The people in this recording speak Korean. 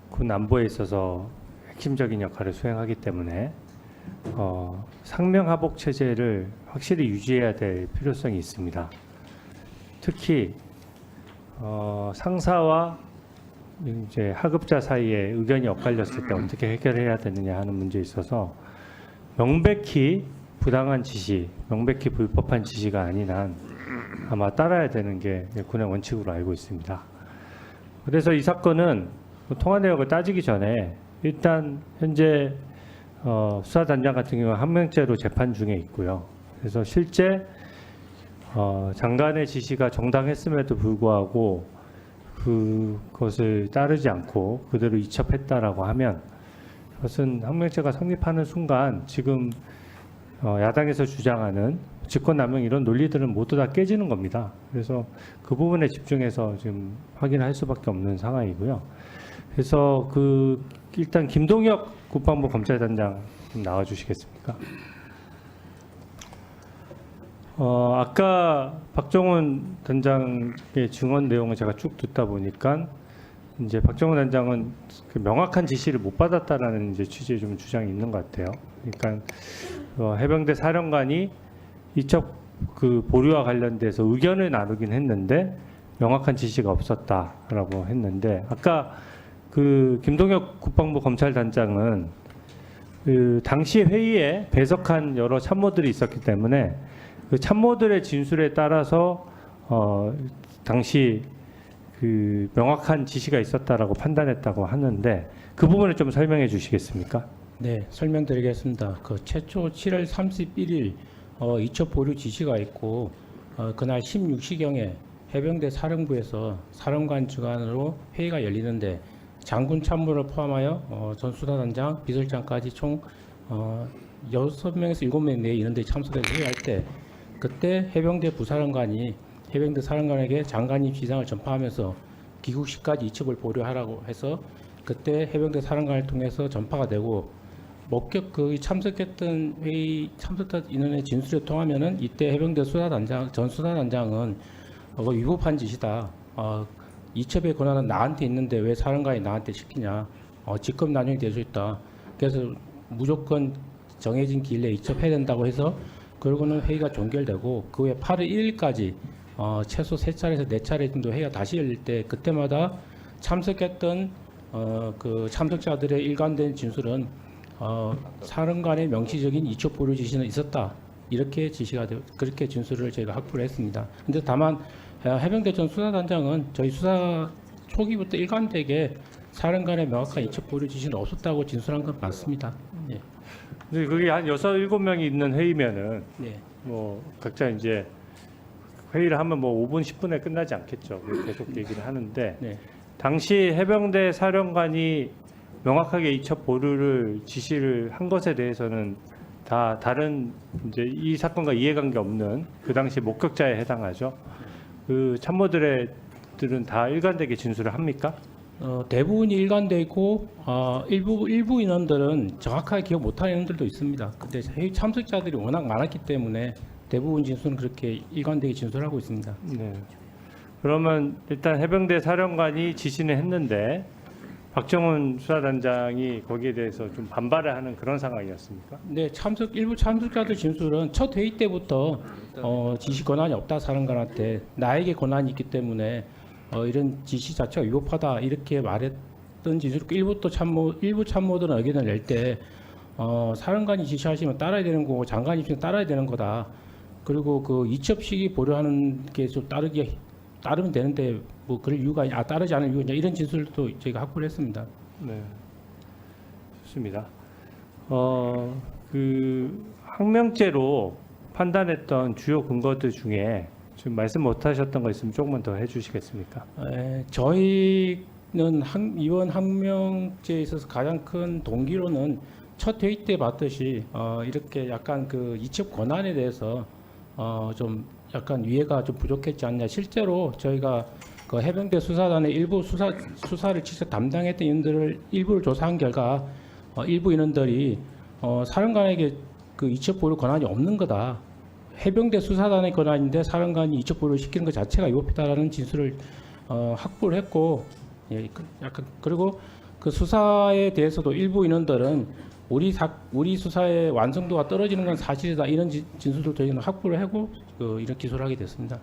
군 안보에 있어서 핵심적인 역할을 수행하기 때문에 상명하복 체제를 확실히 유지해야 될 필요성이 있습니다. 특히 상사와 이제 하급자 사이에 의견이 엇갈렸을 때 어떻게 해결해야 되느냐 하는 문제에 있어서 명백히 부당한 지시, 명백히 불법한 지시가 아닌 한 아마 따라야 되는 게 군의 원칙으로 알고 있습니다. 그래서 이 사건은 통화 내역을 따지기 전에 일단 현재 수사단장 같은 경우는 항명죄로 재판 중에 있고요. 그래서 실제 장관의 지시가 정당했음에도 불구하고 그것을 따르지 않고 그대로 이첩했다라고 하면 그것은 항명죄가 성립하는 순간 지금 야당에서 주장하는 직권남용 이런 논리들은 모두 다 깨지는 겁니다. 그래서 그 부분에 집중해서 지금 확인할 수밖에 없는 상황이고요. 그래서 일단 김동혁 국방부 검찰단장 좀 나와주시겠습니까? 아까 박정훈 단장의 증언 내용을 제가 쭉 듣다 보니까 이제 박정훈 단장은 그 명확한 지시를 못 받았다라는 이제 취지의 좀 주장이 있는 것 같아요. 그러니까 해병대 사령관이 이첩 보류와 관련돼서 의견을 나누긴 했는데 명확한 지시가 없었다라고 했는데 아까 김동혁 국방부 검찰단장은 당시 회의에 배석한 여러 참모들이 있었기 때문에 그 참모들의 진술에 따라서 당시 명확한 지시가 있었다라고 판단했다고 하는데 그 부분을 좀 설명해 주시겠습니까? 네, 설명드리겠습니다. 최초 7월 31일 이첩 보류 지시가 있고 그날 16시경에 해병대 사령부에서 사령관 주관으로 회의가 열리는데 장군 참모를 포함하여 전 수사단장, 비서장까지 총 6명에서 7명 내에 인원들이 참석해서 회의할 때 그때 해병대 부사령관이 해병대 사령관에게 장관님 지상을 전파하면서 귀국시까지 이첩을 보류하라고 해서 그때 해병대 사령관을 통해서 전파가 되고 참석했던 회의 참석한 인원의 진술에 통하면은 이때 해병대 전 수사단장은 위법한 짓이다. 이첩의 권한은 나한테 있는데 왜 사령관이 나한테 시키냐. 직권 남용이 될 수 있다. 그래서 무조건 정해진 기일에 이첩해야 된다고 해서 그러고는 회의가 종결되고 그 후에 8월 1일까지 최소 3차례에서 4차례 정도 회의가 다시 열릴 때 그때마다 참석했던 그 참석자들의 일관된 진술은 사령관의 명시적인 이첩 보류 지시는 있었다. 이렇게 그렇게 진술을 저희가 확보를 했습니다. 근데 다만 해병대 전 수사단장은 저희 수사 초기부터 일관되게 사령관의 명확한 이첩 보류 지시는 없었다고 진술한 건 맞습니다. 예. 근데 그게 한 6, 7명이 있는 회의면은 네. 각자 이제 회의를 하면 5분, 10분에 끝나지 않겠죠. 계속 얘기를 하는데 네. 당시 해병대 사령관이 명확하게 이첩 보류를 지시를 한 것에 대해서는 다 다른 이제 이 사건과 이해관계 없는 그 당시 목격자에 해당하죠. 그 참모들은 다 일관되게 진술을 합니까? 대부분이 일관되어 있고 일부 인원들은 정확하게 기억 못하는 인원들도 있습니다. 근데 회의 참석자들이 워낙 많았기 때문에 대부분 진술은 그렇게 일관되게 진술하고 있습니다. 네. 그러면 일단 해병대 사령관이 지시는 했는데 박정훈 수사단장이 거기에 대해서 좀 반발을 하는 그런 상황이었습니까? 네, 일부 참석자들 진술은 첫 회의 때부터 지시 권한이 없다 사령관한테 나에게 권한이 있기 때문에 이런 지시 자체가 위법하다 이렇게 말했던 진술이 일부 참모들은 의견을 낼 때 사령관이 지시하시면 따라야 되는 거고 장관이 지시면 따라야 되는 거다. 그리고 그 이첩 시기 보류하는 게 좀 따르면 되는데 그럴 이유가 따르지 않을 이유가 이런 진술도 저희가 확보를 했습니다. 네, 좋습니다. 항명죄로 판단했던 주요 근거들 중에 지금 말씀 못하셨던 거 있으면 조금만 더 해주시겠습니까? 저희는 이번 항명죄에 있어서 가장 큰 동기로는 첫 회의 때 봤듯이 이렇게 약간 이첩 권한에 대해서 좀 약간 이해가 좀 부족했지 않냐. 실제로 저희가 해병대 수사단의 일부 수사를 직접 담당했던 인원들을 일부를 조사한 결과 일부 인원들이 사령관에게 이첩 보류 권한이 없는 거다. 해병대 수사단의 권한인데 사령관이 이첩 보류를 시키는 것 자체가 위법하다라는 진술을 확보를 했고 예, 약간 그리고 그 수사에 대해서도 일부 인원들은 우리 수사의 완성도가 떨어지는 건 사실이다 이런 진술도 저희는 확보를 하고 이런 기소를 하게 됐습니다.